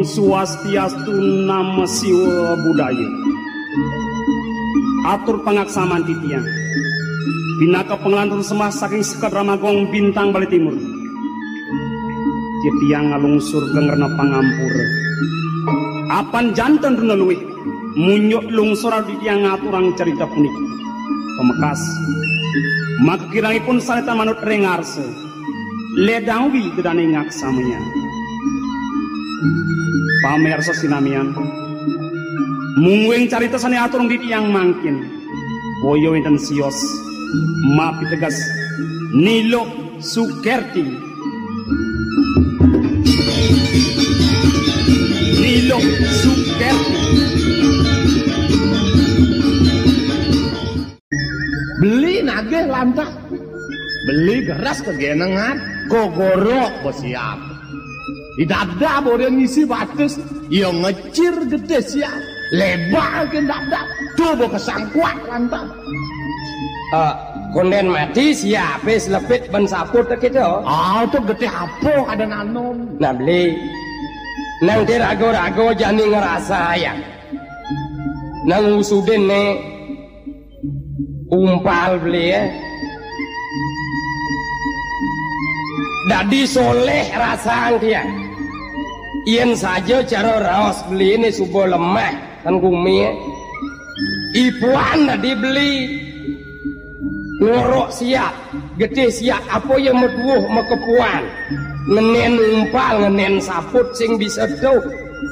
Swastiastu Namo Siwa Budaya. Atur pangaksaman titiang binaka pengelantur semah saking Sekar Ramagong Bintang Bali Timur. Titiang ngalungsur gengerna pangampur apan janten runa luwih munyuk lungsur titiang ngaturang cerita punik pemekas maka kirangipun saleta manut rengarse ledawi gedane ngaksamanya. Pamersa sinamian mungwing carita sane aturung di tiang mangkin boyo enten sios mapi tegas Nilo Sukerti. Nilo Sukerti beli nageh lantah beli geras kegenengan kogorok bosiap didada boleh ngisi batas yang ngecir gede siap lebar ke dada tuh bawa kesangkuat lantang konden mati siapa selepit ban saput gitu tuh gede apa ada nanom nah beli nang dia rago-rago jani ngerasa ya nang usudin nih umpal beli ya dadi soleh rasaan dia ien saja cara raos beli ini subuh lemah kan kumi ipuan tadi beli ngorok siap gede siap apa yang meduh mekepuan ngenen umpal ngenen saput sing bisa tuh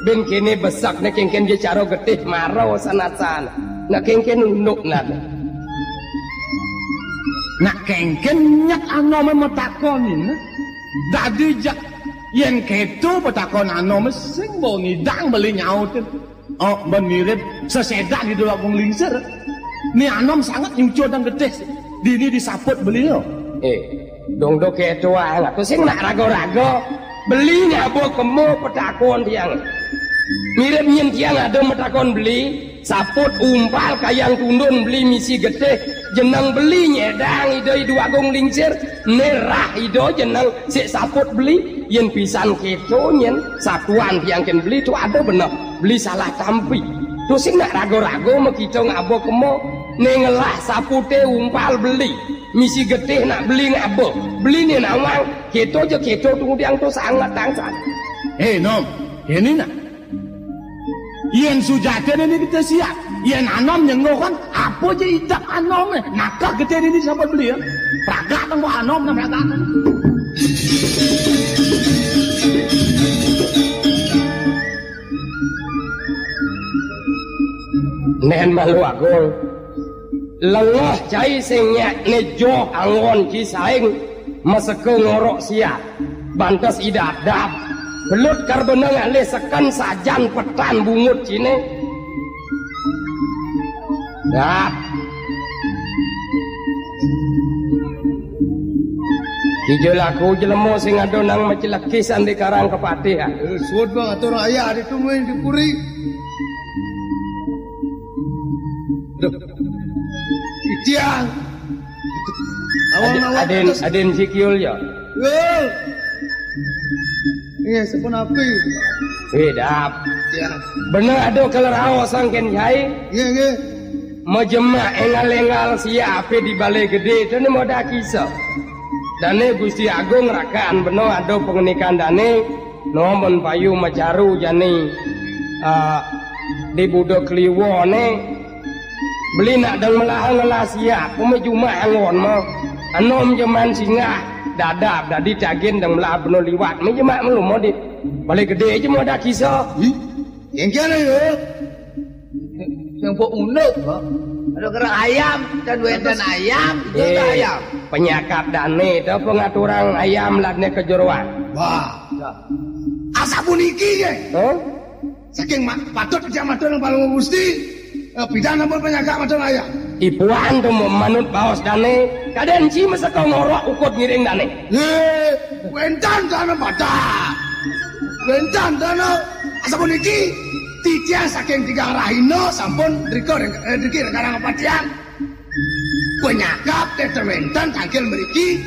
ben kene besak nek kengken dia cara gede marau sanat-sana nak kengken unduk nak kengken nyak ano memetakonin dadi jak yang ketu petakon ano mesing bau nidang beli nyautin menirip sesedak di dua lingsir ni anom sangat nyucur dan gede dini disaput beliau dong do ketu anak tuh sing nak rago-rago beli nyabo kemo petakon tiang mirip nyen tiang ada metakon beli saput umpal kayang tundun beli misi gede jenang beli nyedang idoi dua gong lingsir nerah ido jenang si saput beli yen pisan keto nyen satuan tiangken beli tu ada bener beli salah tampi tu sing nak rago-rago makito ngabo kemo nengelah sapute umpal beli misi gede nak beli ngabo beli ni nawang keto je keto tunggu tiang tu sangat tangsan nom ini nak yen sujatan ini kita siap yen anom nyengokan apa je idak anom nakah gede ini siapa beli ya praga tengok anom na praga nen malu agol lengoh cai singnya nejo angon cisaing maseke ngorok siap bantas idadap belut karbena ngale sekan sajan petan bungut cine dah hijau laku jelemo sing adonang macilakis andi karang kepati ya suut bang atur ayah ditungguin dipuri itiang aden sikiul ya iya sepun api dap bener ada kelerau sangken jai iya majema engal-engal siapa di balai gede itu ni mau dah kisah dane Gusti Agung rakaan beno ada pengenikan dane nomon payu macaru jani di budo kliwo ne beli nak dang melahang ngelah siap peme cuma angon mo anom jaman singa dadap dadi tagen dang melah beno liwat me jemak melu mau di balik gede aja mau ada kisah yang kena yo yang pok unek ada kera ayam dan wedan ayam itu ayam penyakap dane itu pengaturan ayam ladne kejuruan wah asa puniki ye saking patut kecamatan yang paling Gusti bidang nampun penyakap macam ayam ipuan tu manut baos dane kaden ci meseko ngorok ukut ngiring dane wentan dana pada wentan dana asa puniki titiang saking tiga rahino sampun riko rekarang kepatian penyakap determintan tangkil meriki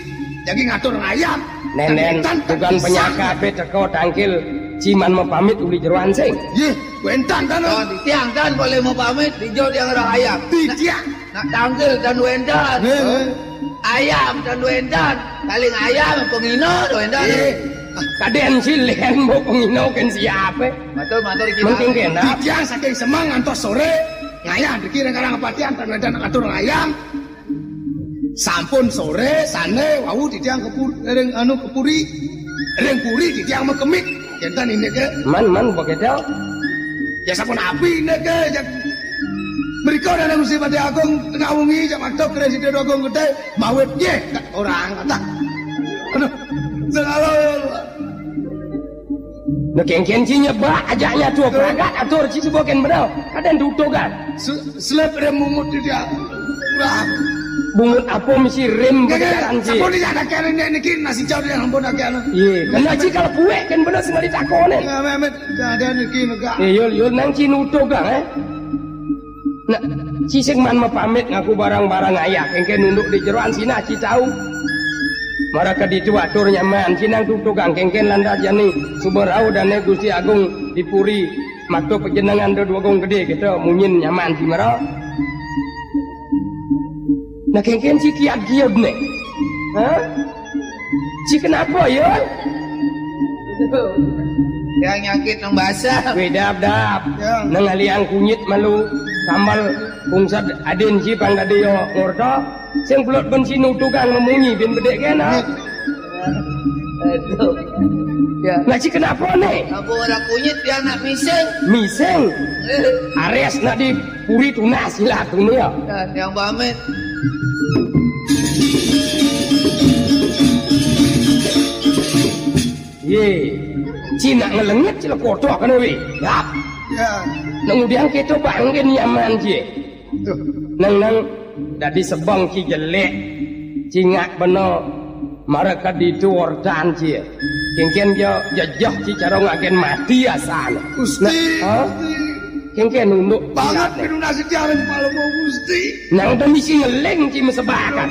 jadi ngatur ayam nenen bukan penyakap teko tangkil ciman mau pamit uli jeruan sing wentan dana titiang kan boleh mau pamit hijau dia ngerang ayam titiang nak tangkil dan wendan ayam dan wendan paling ayam pengino wendan kaden silen mau pengino kan siapa matur kita penting kena titiang saking semang ngantos sore ngayam dikira karang kepatian dan ngatur ayam sampun sore sane wau titiang kepuri puri titiang mekemik kentan ini ke man begitu ya sampun api ini ke mereka dan Gusti Pati Agung tengah wengi jak waktu presiden Agung gede mawet ye orang kata aduh segala nah kengken cinya ba ajaknya tuh peragat atur ci seboken benar kadang dutogan selep rem mungut dia udah bungut apa mesti rem berjalan ci sampun dia ada kene niki nasi jauh dia sampun ada kene iya kena ci kalau kue kan benar sengal ditakone memet ada niki negak yul nang ci nutogan nah ci sing man pamit ngaku barang-barang ayah kengken nunduk di jeroan sina ci tahu maraka ditu atur nyaman cinang tutugang kengken landa jani subarau dan Gusti Agung dipuri makto pejenengan do dua gong gede gitu munyin nyaman ci mara nah kengken ci kiat-kiat nih ci kenapa ya yang nyakit nang basah wedap-dap nang aliang kunyit malu sambal bungsat adin ci pang dadeyo ngorto sing pelot bensin tukang memunyi bin bedek kena aduh ya ngaci kenapa nih apa orang kunyit dia nak miseng ares nak dipuri tunas lah dunia yang pamit ye cina ngelengit cila kotor kan we yap nang udiang kita banggen nyaman je nang dadi sebang ci jelek ci ngak beno maraka ditu ordan ci kengken jo jajah ci cara ngagen mati asana Gusti kengken nunduk banget pinunasi tiareng palemo Gusti nang udah misi ngeleng ci mesebakan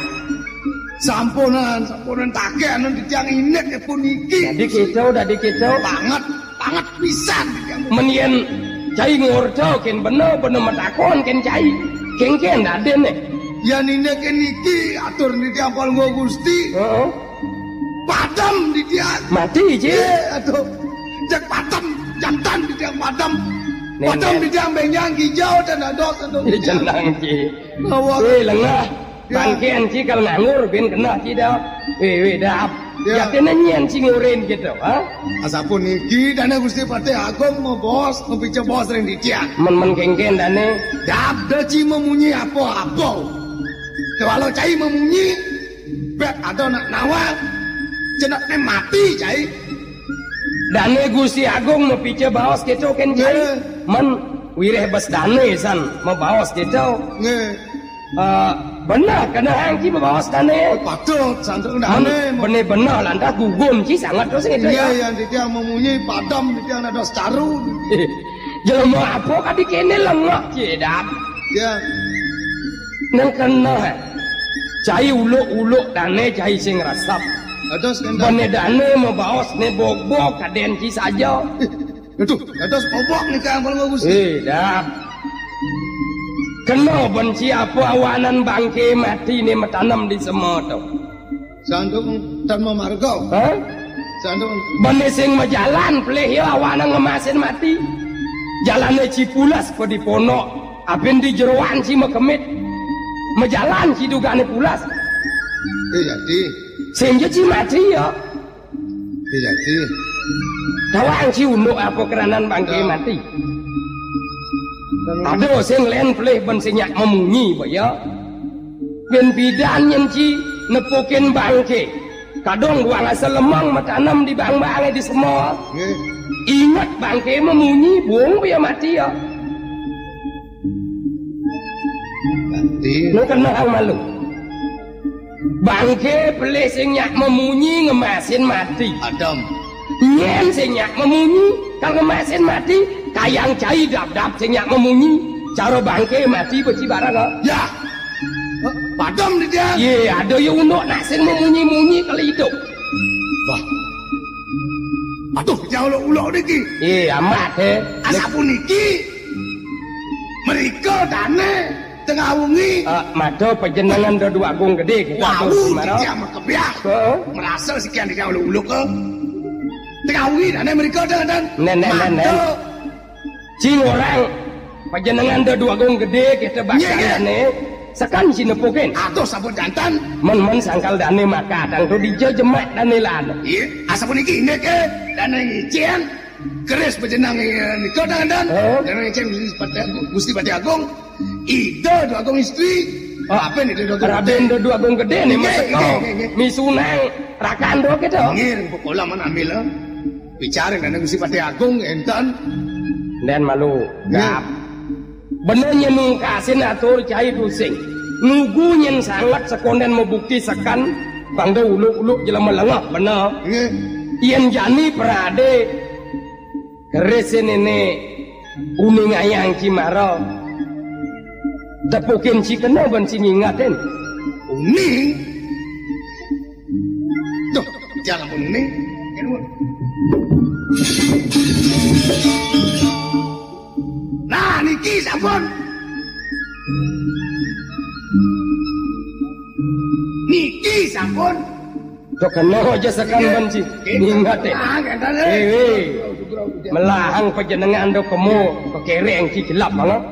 sampunan takean di tiang inek ya pun iki dadi kita banget pisan menien cai ngorto ken beno metakon ken cai kengken daden nih ya inek iki atur di tiang palemo Gusti padam di tiang mati ci aduh jak padam jantan di tiang padam di tiang benyang hijau dan ada jenang ci lengah bangkian ci kalau nganggur bin kena ci dah dap ya kena nyen ci ngurin gitu asapun iki dana Gusti Pati Agung mau bos pice bos ring di tiang men kengken dane dap de ci memunyi apa-apa kalau cai memunyi bet ada nak nawang cenak mati cai dane Gusti Agung mau pice baos gitu ken cai men wireh bas dane san mau baos gitu benar kena hangki bawas dane patut santuk dane benar lantas gugun ci sangat terus gitu ya yang dia memunyi padam dia ada secaru jelema apa kadi kene lengah ci dap ya nang kena cai uluk-uluk dane cai sing rasap ada skandal bane dane mau bawas ne bok-bok kaden ci saja itu ada bobok nih kan kalau bagus dap kena benci apa awanan bangke mati ni metanam di semua tu. Sandung dan memargo. Sandung. Bani sing majalan pelih ya awanan ngemasin mati. Jalannya Cipulas po di ponok. Apin di jeruan si mekemit. Majalan si dugane pulas. Jadi Sing ci mati ya. Jadi Dawang ci unduk apa keranan bangke mati. Aduh sing len pleh ben sing nyak memunyi ba ya. Ben bidan yen ci nepukin bangke. Kadang buang asal lemang matanam di bang-bang di semua. Ingat bangke memunyi buang biar mati ya. mati. Lu kena hang malu. Bangke pelih sing nyak memunyi ngemasin mati. Adam. Nyen sing nyak memunyi kalau ngemasin mati kayang cai dap-dap sing nyak memunyi. Cara bangke mati beci barang kok. Ya. Padam di dia. Ye, ada yang unduk nak sing memunyi-munyi kali hidup. Wah. Aduh, jauh ulok niki. Ye, amat he. Asapun niki. Mereka dane tengah wengi. Mado penjenengan do dua agung gede kita Wah, semaro. dia merkebiah. Heeh. Merasa sekian di jauh ulok ke. Tengah wengi dane mereka dan. Nen. Cing orang penjenengan do dua agung gede kita bakal ne. Sekan si nepukin. Aduh, sabun jantan. Men sangkal dane maka tang tu dijo jemat dane lan. Iya, asapun niki ini ke. Dan ngician. Keris berjenang nikah dan dan ngician Gusti Pati Agung. Ida dua agung istri. Apa nih dua agung? Raden dua agung gede nih masuk. Misunang rakando gitu. Ngir pokola man ambil. Bicara dengan Gusti Pati Agung enten. Dan malu gap. Benernya nungkasin atur cai pusing. Nugunyen sangat sekonden membukti sekan bangda ulu-ulu jelema lengah bener. Ien jani perade keresin ini uning ayang cimaro tepukin si kena ben si ngingatin uning tuh jangan uning nah niki sampun niki sampun Dok kena aja sekan ben si ngingatin melahang penjenengan do kemu kekereng si gelap banget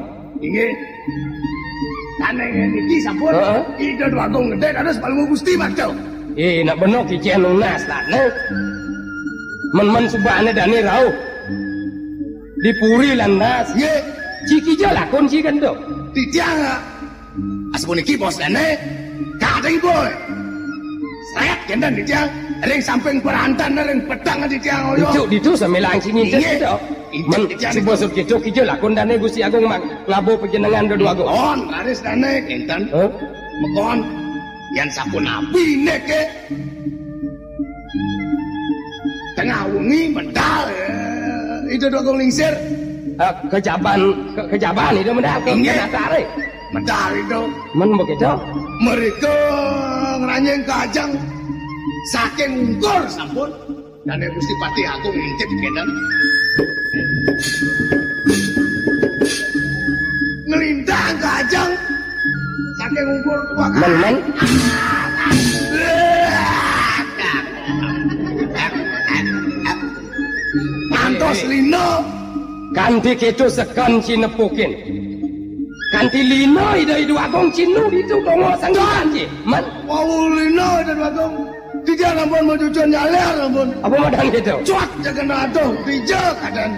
inge tanah niki sampun ida dua agung gede ada sepalung Gusti macam nak bener kician lunas lah men subahane dani rau dipuri landas ye ciki je lakon si kan do tidak asapun niki bos dane kadang boy sayat kendan tidak ring samping perantan ring petang di tiang oyo itu semelang sini itu men sebosok gitu kije lakon dane Gusti Agung mak ngabo penjenengan do dua agung on laris dane kendan mekon yang sampun api neke tengah wengi medal itu dua agung lingsir kejaban itu medal ke natare medal itu men begitu mereka ngeranyeng kajang saking ungkur sampun dan Gusti Pati Agung ngintip kedan ngelintang kajang saking ungkur tua men mantos lino kanti ketu sekan si nepukin kanti lino ida agung cinu itu dongo sanggupan si man mau lino dan agung tidak nampun mau cucuan nyaler nampun apa madan gitu cuat jangan aduh bijak kadan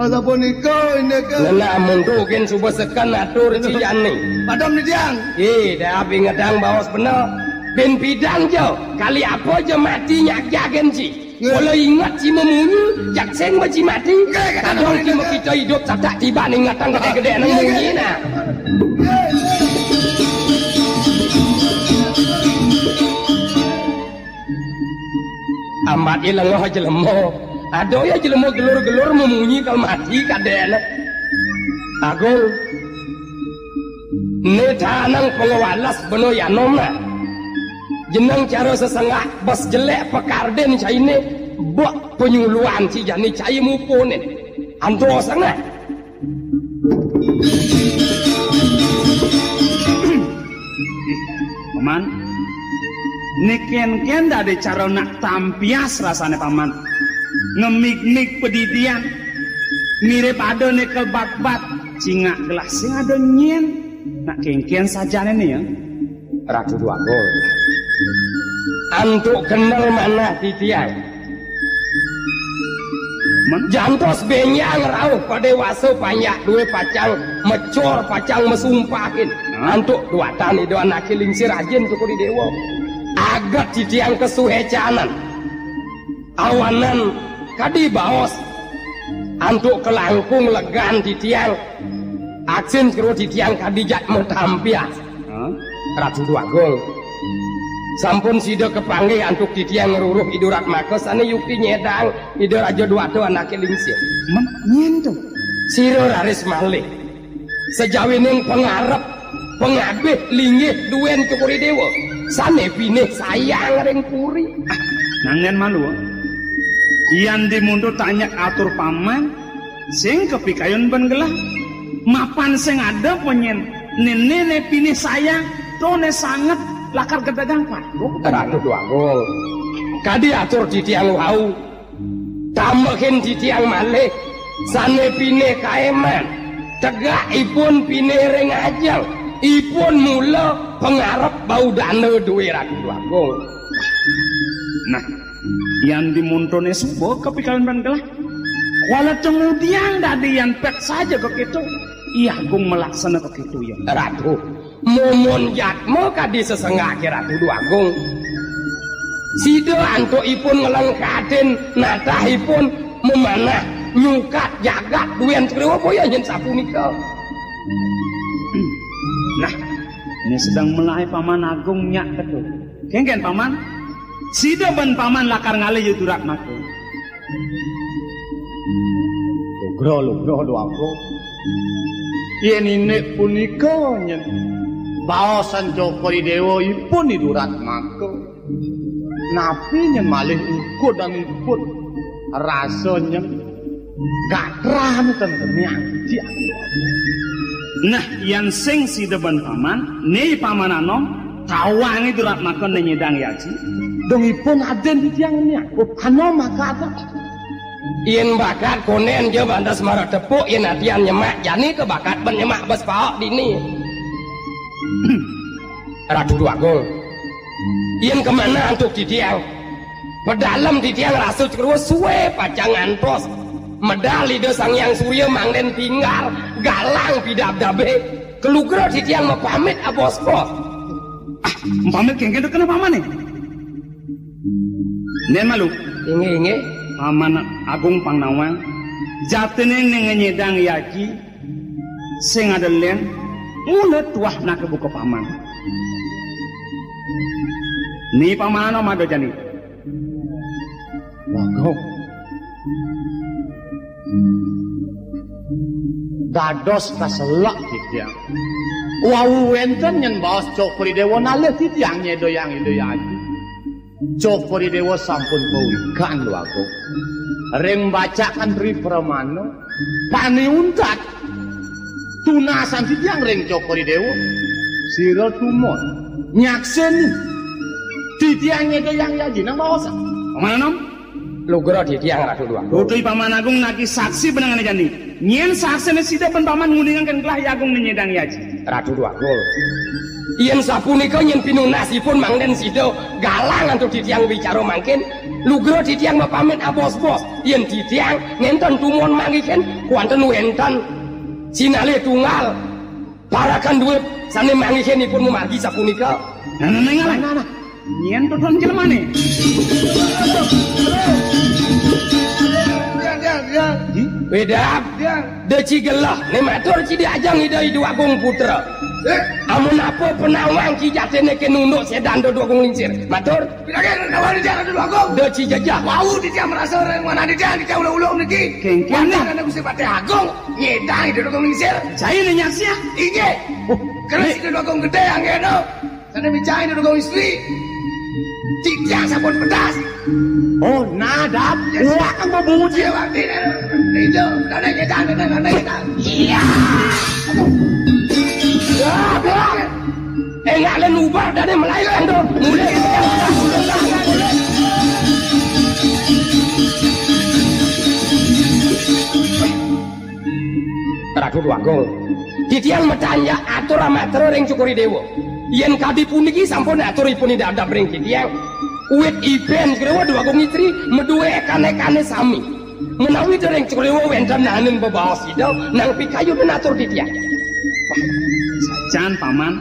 ataupun iko ini ke nana muntukin subah sekan atur si jani padam ni diang dah api ngedang bawas bener ben bidang jo kali apa aja mati nyak jagen si kalau ingat si memunyi jak seng baci mati kadang kita hidup tak tiba ingatan gede-gede nang munyi nah amat ilang aja jelemo ada ya jelemo gelur-gelur memunyi kalau mati kadang Agung ini tanang pengawalas beno ya nomna jenang cara sesengah bos jelek pekarden cai ini buat penyuluan si jani cai mupunin antu sangat Paman, niken dari cara nak tampias rasanya paman, ngemik-mik pedidian, mirip ada nekel bat-bat, cingak gelas sing ada nyen, nak kengkian saja nih ya, ratu dua gol. antuk kenal mana titiang jantos benyang rauh pada waso banyak dua pacang mecor pacang mesumpahin antuk dua tani dua anak lingsir rajin Cukuri Dewa agat titiang kesuhecanan awanan kadi baos antuk kelangkung legan titiang aksin kero titiang kadi jat metampias Ratu Duagung sampun sida kepanggih antuk titiang ngeruruh idurat makes ane yukti nyedang idur aja duado anak lingsir nyentuh sira raris malih sejawining pengarep pengabih linggih duwen Cukuri Dewa sane pinih sayang ring puri nangen malu Ian dimundur tanya atur paman sing kepikayon ben gelah mapan sing ada penyen nene pilih sayang tone sangat lakar gedagang pak Ratu Duagung kadi atur di tiang wau tambahin di tiang malih sane pilih kaeman tegak ipun pilih ring ajang ipun mula pengarep bau dana duwe Ratu Duagung nah yang dimuntone sebuah kepikalan ban gelah walau kemudian dadi yang pek saja ke gitu iya gung melaksana ke gitu ya Ratu mumun jatmo kadi sesengah Ratu Duagung sida antuk ipun ngelengkatin natahipun memanah nyukat jagat duwen krewa boya yen sapunika nah ini sedang mulai paman agung nyak ketu kengken paman sida ben paman lakar ngalih yudurak mako lugro Duagung yen inek punika nyen baosan Cukuri Dewa ipun idurat mako napi nyen malih ukur dan ipun rasa nyen gatrah tenten tiang nah yang sing sida ben paman ne paman anom tawang idurat mako nyedang yaji dong ipun aden di tiangnya anom maka ada yen bakat konen je bandas marah tepuk yen atian nyemak jani ke bakat ben nyemak bes paok dini Ratu Duagung yen kemana antuk titiang pedalam titiang rasul cekerwa suwe pacangan pos medali de sang yang surya mangden tinggal galang pidab-dabe kelugro titiang mepamit abos pos pamit kengken itu kenapa paman nih nen malu inge paman agung pangnawang jatene nyedang yaki sing adelen mula tuah nak kebuka paman ni paman ano mado jani Wago dados kaselak titiang wau wenten yen baos Cukuri Dewa nalih titiang nyedoyang idoyaki Cukuri Dewa sampun pawikan Wago ring bacakan Tri Pramana paniuntat tunasan titiang ring Cukuri Dewa sira tumon nyakseni titiang nyedoyang yaji nang baosan paman anom lugro titiang Ratu Duagung Putri paman agung naki saksi benangan jani nyen saksi ne sida ben paman ngundingan kelah yagung nyedang yaji Ratu Duagung yen sapunika yen pinunasipun mangden sida galang antuk titiang bicara mangkin lugro titiang mapamit abos-bos yen titiang ngenten tumon mangken kuanten wenten sinale tunggal parakan duwe sane mangkenipun memargi sapunika nah ngalah nyen tuton jelmane wedap deci gelah ne matur ci diajang ide Duagung putra amun apa penawang ki jatene ke nunduk sedan Duagung lingsir matur Pinagen nawar di jalan Duagung deci jajah wau di tiang merasa orang mana di tiang di tiang ulang-ulang niki kengken mana ada Gusti Patih Agung nyedang di Duagung lingsir saya ne nyaksi ya inge karena si Duagung gede yang gede sana bicara di Duagung istri titiang sabun pedas oh nadap wah kan bebuji dia waktu itu ada nyedang iya enggak len ubar dari melayang do mulai Ratu Duagung titiang metanya atur amatur ring Cukuri Dewa yen kadi puniki sampun aturipun dadap ring titiang Uwit iben krewa dua kong istri medue ekane sami. Menawi dereng krewa wenten nanen bebaos ida nang pikayu menatur di tiang. Sajan paman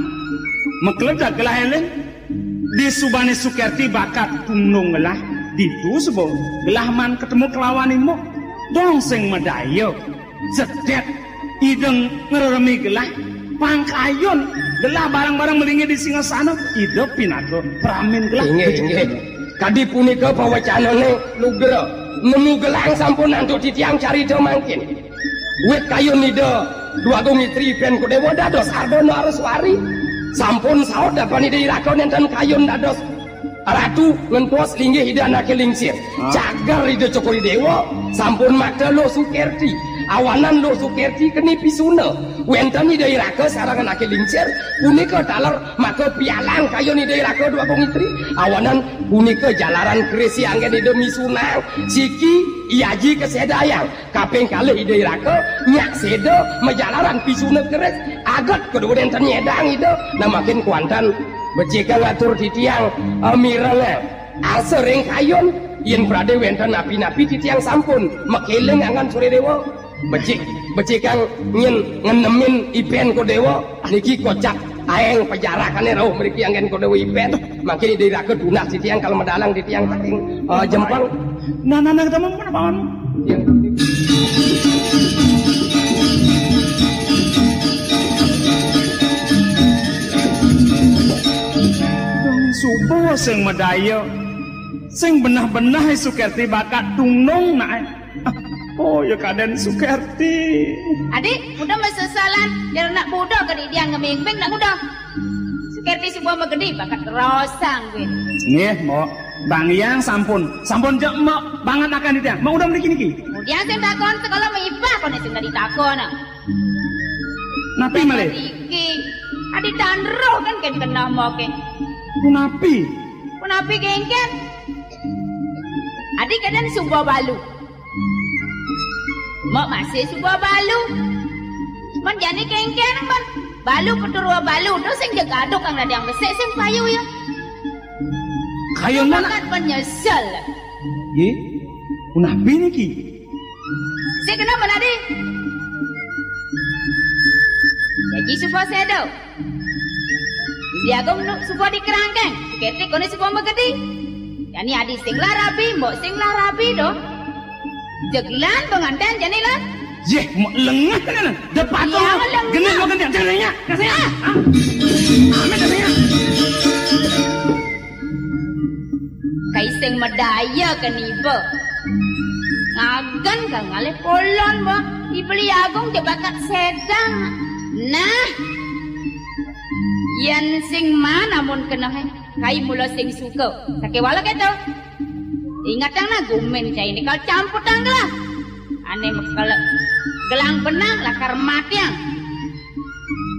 mekledak gelah eleng di subane Sukerti bakat tunung gelah ditu sebo gelah man ketemu kelawanimo dong sing medayo sedet ideng ngeremi gelah pangkayon gelah barang-barang melingi di Singasana ide pinato pramin gelah inge kadi punika pawacanane nugra nemu gelang sampun nantu di tiang cari do mangkin wit kayun ida dua kong istri ben kudewa dados Ardono Areswari sampun saud dapan ide irakon enten kayun dados ratu ngentos linggih ide anake lingsir cagar ide Cokori Dewa sampun makda lo Sukerti awanan lo Sukerti keni pisuna wenten ide iraka sarang anake lingsir punika taler maka pialang kayun ide iraka dua kong istri awanan punika jalaran kresi anggen ide misuna siki iaji kesedayang kaping kalih ide iraka nyak sedo majalaran pisuna keres agat kedua enten nyedang ide namakin kuantan becika ngatur di tiang mirenge asering kayun yen prade wenten napi-napi di tiang sampun mekeleng angan sore dewa becikang nyen ngenemin ipen ko dewa niki kocak aeng pejarakane rauh mriki anggen ko dewa ipen makin ide iraka dunah di tiang kalau medalang di tiang taking jempang nah kita mau mana paman subuh sing medayo sing benah-benah Sukerti bakat tunung nae oh ya kaden Sukerti adik udah masasalan jangan nak bodoh ke dia ngeming-ming nak bodoh Sukerti sebuah megedi bakat rosang gue nih mau Bang Yang sampun jek mau banget akan di tiang mau udah mriki niki kemudian sing takon sekolah meibah kon sing tadi takon napi malih iki adik tandro kan kena moke Punapi gengken adik kadang sebuah balu mak masih sebuah balu man jani gengken man balu peturua balu tu sing jaga aduk kang ada yang besek sing payu ya kayon mana kan penyesal ye punapi niki sing kenapa nadi jadi sebuah sedo dia gom sebuah di kerangkeng ketik kone sebuah megedi yani adi sing larabi mbok sing larabi do jeglan pengantin jani lah ye mau lengah kan depan tuh gini lo ganti caranya kasih amin kasihnya kai sing medaya keniba ngagan kang ngalih polon ba dibeli agung jebakat sedang nah yan sing mana mun kena kai mula sing suka sake wala keto ingat na gumen cai ini kal campur tanggelah ane mekal gelang benang lakar matiang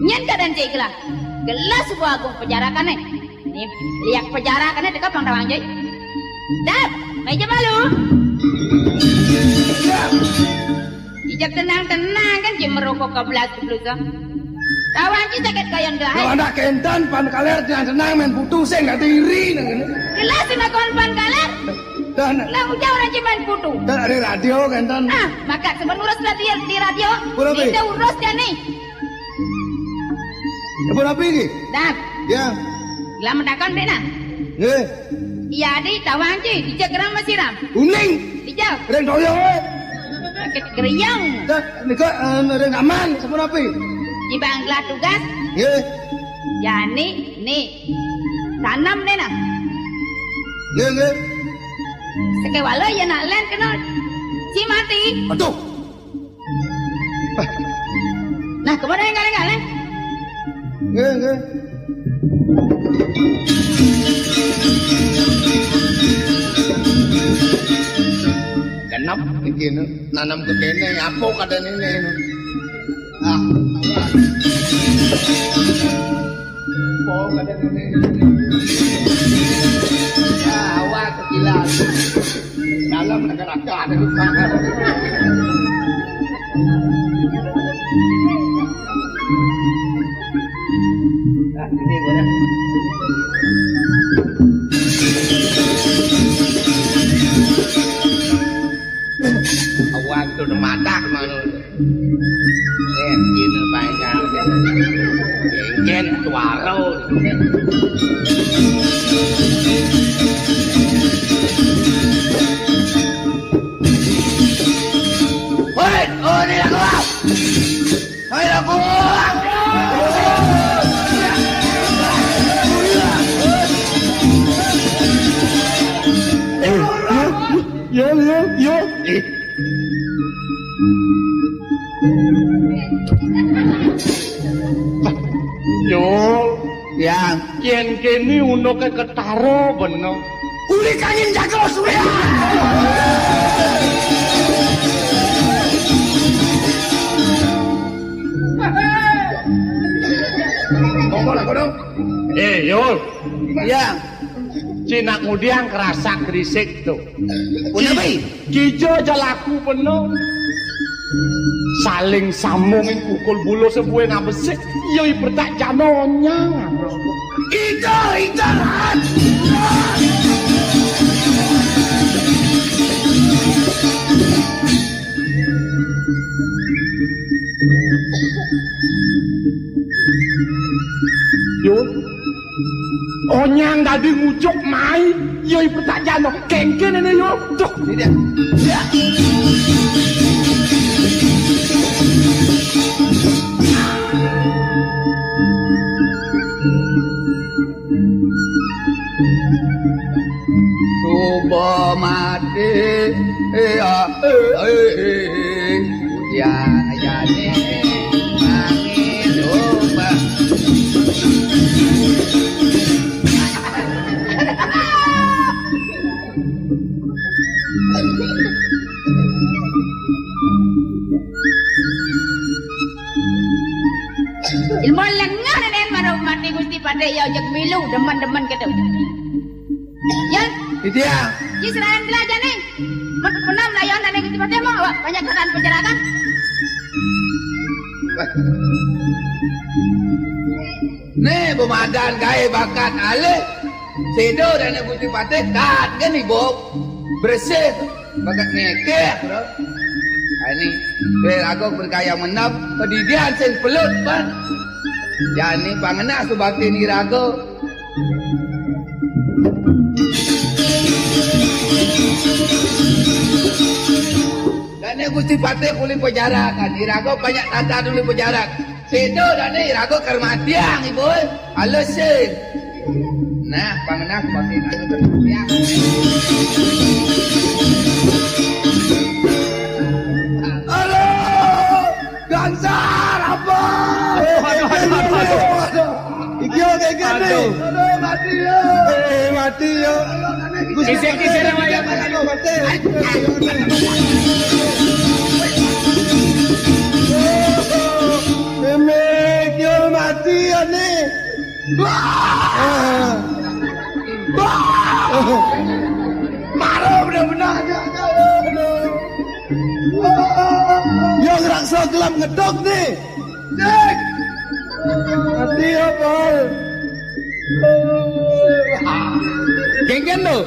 nyen kadan cai gelas sebuah agung penjarakan ni liak penjarakan dekat pang tawang jai dap meja malu ijak tenang-tenang kan je merokok ke belakang kawan kita sakit kayan dah. Kalau anak kentan pan kaler jangan senang main putu saya nggak diri neng. Kelas nak kawan pan kaler. Dan lah ujau orang main putu. Dan ada radio kentan. Maka sebelum urus radio di radio. Berapa? Kita urus dia nih. Berapa ini? Dah. Ya. Lah mendakan deh nak. Iya di tawang je, dijak gerang masih ram. Kuning. Dijak. Reng doyong. Geriang. Dah, nika reng aman sebelum apa? Di bangla tugas ya nih tanam deh nak sekewala ya nak len kena si mati aduh nah kemana yang kalian genap begini nanam ke kene apa kadang ini ya awak kegilaan dalam negara-negara ada di sana ini boleh Awak tu dah matak mana. Kena bayar. Ken tuaro. Hei, oh ni aku. Hei aku. Yo. Yo, Yang yen kene uno ke ketaro beno. uli kangin jago surya. Ngomong lah kodong. Yo, Yang Cina kemudian kerasa gerisik tuh. Unabi Kijo jalaku beno. Saling sambungin pukul bulu sebuah ngabesik. Yoi bertak janonya. Ito Yo, onyang dadi ngucuk mai. Yoi bertak jano. Kengken ini yo. Tuh. Ini dia. Coba mati ya ne angin coba Ilmu lengan nen maro mati Gusti Pade ya ojek milu demen-demen gitu. Yan, itu ya ki serayan gelaja nih. Mat penam layon ane Gusti Pade mau awak banyak keadaan penjarakan. nih pemadan kaya bakat alih sedo dan Gusti Patih kat kan ibu bersih bakat ngekeh bro. Ini aku berkaya menap pendidikan sen pelut pan. Jadi pangena subakti ni rago. Dan Gusti Patih kulit penjara kan irago banyak tanda dulu penjara. Sedo dan irago kermatiang ibu. Alasin. Nah, pangena subakti ni rago. Gansar apa? Iki oke gede. Aduh mati yo. Mati yo. Kisah-kisah yang wayang mati. Yo mati ane. Marah benar-benar aja. Yo ngerasa gelap ngedok nih. Cek. Mati apa? Genggen lo.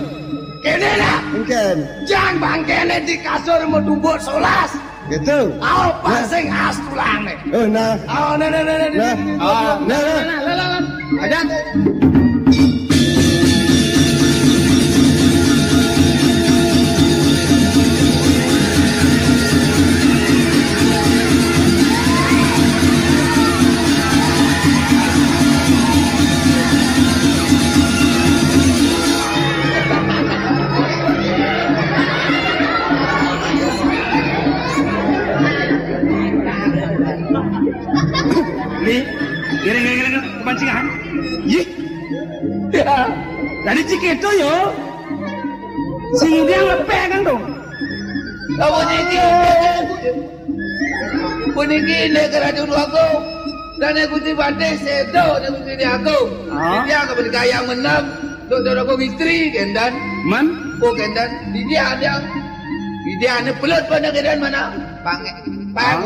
Kene lah. Mungkin. Jangan bangkene di kasur mau dubur solas. Gitu. Aw pasing as tulane. Nah. Aw nah. Ada. Giring kepancingan. Yih. Ya. Dari Ciketo yo. Sing dia lepek kan dong. Kamu puniki nek kerajaan aku dan Gusti Patih sedo dan Gusti aku. Dia keberkaya menang untuk aku istri kendan. Man. Oh kendan. Dia ada. Dia ane pelut pada kedan mana? Pang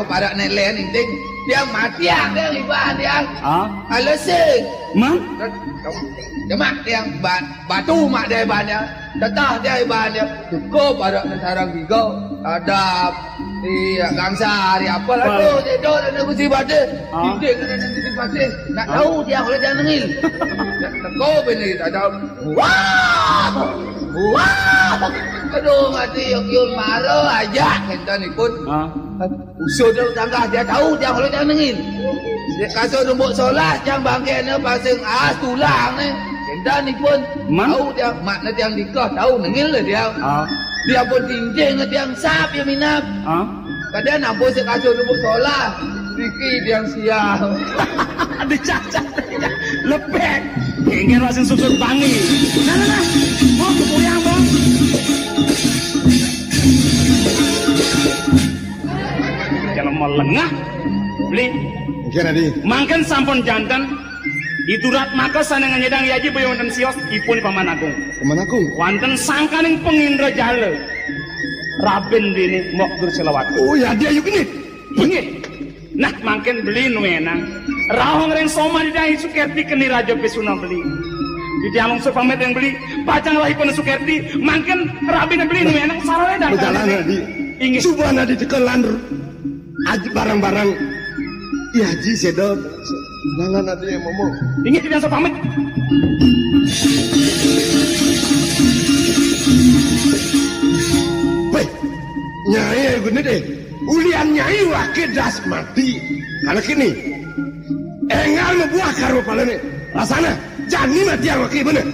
pada nelayan inting. Dia mati ada libat dia. Alasin. Man. Demak yang batu mak dia banyak. Tetah dia ibadah cukup ada sarang gigo ada iya gangsa hari apa lah tu dia dah ada kursi badan dia kena nanti di badan nak tahu dia boleh jangan nengil teko bini tak tahu wah aduh mati yuk malu aja kita ni pun usul dia tangga dia tahu dia boleh jangan nengil dia kata nombok solat yang bangkit ni pasang tulang ni kita ni pun tahu dia makna dia nikah tahu nengil lah dia dia pun tinggi dia sap dia minap kadang nampak saya kacau nombok solat Riki dia siap ada cacat lepek ingin langsung susur bangi nah mau kepuyang bang jangan mau lengah beli makan sampun jantan diturat maka sanengan nyedang yaji bayi wonten sios ipun Paman Agung wonten sangkaning pengindra jala Raben dini Mokdur Selawat oh ya dia yuk ini nah makin beli nuenang rahong ren soma di dahi Sukerti keni Raja Pesuna beli di dialong sepamet yang beli pacang lahi pun Sukerti makin Raben beli nuenang sarane dan perjalanan di ingin subhana di tekelan aji barang-barang iya haji sedot nangan nanti yang ngomong ingin tidak sepamit weh nyai gini deh ulian nyai wakil das mati kalau kini engal membuah karo palane rasana jani mati yang wakil bener